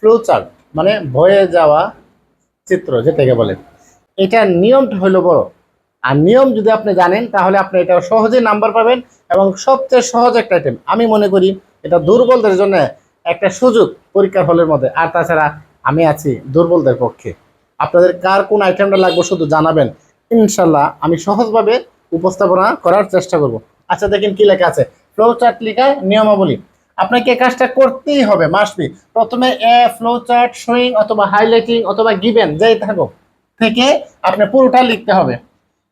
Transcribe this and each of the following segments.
Flow chart মানে বয়ে যাওয়া চিত্র যেটাকে বলে। এটার নিয়মটা হলো বড়, আর নিয়ম যদি আপনি জানেন তাহলে আপনি এটা সহজেই নাম্বার পাবেন এবং সবচেয়ে সহজ একটা আইটেম। আমি মনে করি এটা দুর্বলদের জন্য একটা সুযোগ পরীক্ষার হলের মধ্যে। আর তাছাড়া আমি আছি দুর্বলদের পক্ষে। আপনাদের কার কোন আইটেমটা লাগবে শুধু জানাবেন, ইনশাল্লাহ আমি সহজভাবে উপস্থাপনা করার চেষ্টা করব। আচ্ছা দেখেন কি লেখা আছে, ফ্লো চার্ট লেখায় নিয়মাবলী। আপনাকে কাজটা করতেই হবে, মাস্ট বি। প্রথমে এ ফ্লো চার্ট শোয়িং অথবা হাইলাইটিং অথবা গিভেন যেই থাকুক থেকে আপনি পুরোটা লিখতে হবে।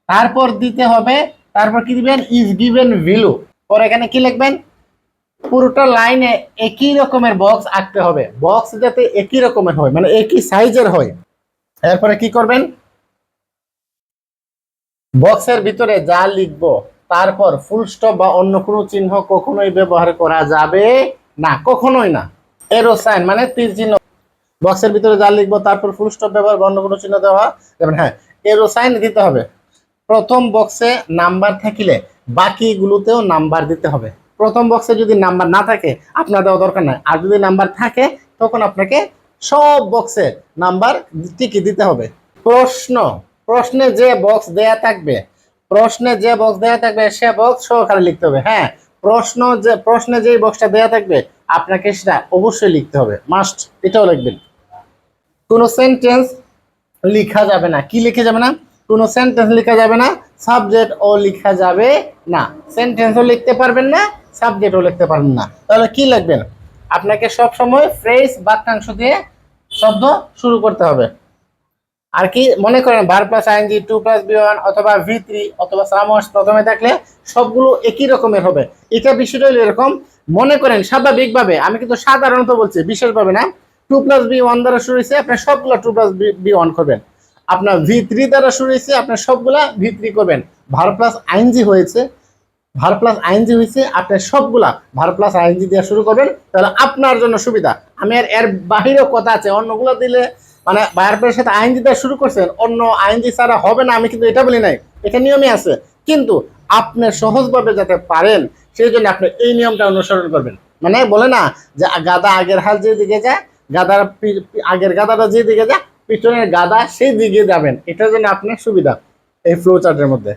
তারপর দিতে হবে, তারপর কি দিবেন, ইজ গিভেন ভ্যালু। পরে এখানে কি লিখবেন, পুরোটা লাইনে একই রকমের বক্স আঁকতে হবে, বক্স যাতে একই রকমের হয় মানে একই সাইজের হয়। এরপরে কি করবেন, বক্সের ভিতরে যা লিখবো তারপর ফুল স্টপ বা অন্য কোনো চিহ্ন কখনোই ব্যবহার করা যাবে না, কখনোই না। এরো সাইন মানে তীর চিহ্ন, বক্সের ভিতরে যা লিখবো তারপর ফুল স্টপ ব্যবহার বা অন্য কোনো চিহ্ন দেওয়া যাবে, হ্যাঁ এরো সাইন দিতে হবে। প্রথম বক্সে নাম্বার থাকিলে বাকিগুলোতেও নাম্বার দিতে হবে। প্রথম বক্সে যদি নাম্বার না থাকে আপনার দেওয়া দরকার নাই, আর যদি নাম্বার থাকে তখন আপনাকে সব বক্সে নাম্বার ঠিকই দিতে হবে। প্রশ্ন, প্রশ্নে যে বক্স দেয়া থাকবে, প্রশ্নে যে বক্স দেয়া থাকবে সে বক্স সহকারে লিখতে হবে। হ্যাঁ প্রশ্নে যে বক্সটা দেয়া থাকবে আপনাকে সেটা অবশ্যই লিখতে হবে, মাস্ট, এটাও লিখবেন। কোনো সেন্টেন্স লেখা যাবে না, কি লিখে যাবে না, কোনো সেন্টেন্স লেখা যাবে না, সাবজেক্ট ও লেখা যাবে না। সেন্টেন্সও লিখতে পারবেন না, সাবজেক্টও লিখতে পারবেন না। তাহলে কি লিখবেন, আপনাকে সব সময় ফ্রেজ বাক্যাংশ দিয়ে শব্দ শুরু করতে হবে। আর কি মনে করেন verb plus ING, to plus B one অথবা ভি3 অথবা সামওয়ার্স প্রথমে থাকলে সবগুলো একই রকমের হবে। এটা বিষয়টা হলো এরকম, মনে করেন স্বাভাবিকভাবে, আমি কিন্তু সাধারণত বলছি বিশেষভাবে না, টু প্লাস বি ওয়ান দ্বারা শুরু হয়েছে আপনার সবগুলো টু প্লাস বি ওয়ান করবেন। আপনার ভি3 দ্বারা শুরু হয়েছে আপনার সবগুলা ভি3 করবেন। ভার্ব প্লাস আইএনজি হয়েছে, ভার্ব প্লাস আইএনজি হয়েছে আপনার সবগুলা ভার্ব প্লাস আইএনজি দিয়ে শুরু করবেন, তাহলে আপনার জন্য সুবিধা। আমি আর এর বাহিরেও কথা আছে, অন্যগুলো দিলে মানে ভার্বের সাথে আইএনজি দিয়ে শুরু করছেন, অন্য আইএনজি ছাড়া হবে না, আমি কিন্তু এটা বলি নাই, এটা নিয়মই আছে। কিন্তু আপনি সহজভাবে যাতে পারেন সেই জন্য আপনি এই নিয়মটা অনুসরণ করবেন। মানে বলে না যে গাদা আগের হাল যে দিকে যায়, গাদার আগের গাদাটা যে দিকে যায় পিছনের গাদা সেই দিকে যাবেন, এটার জন্য আপনার সুবিধা এই ফ্লো চার্টের মধ্যে।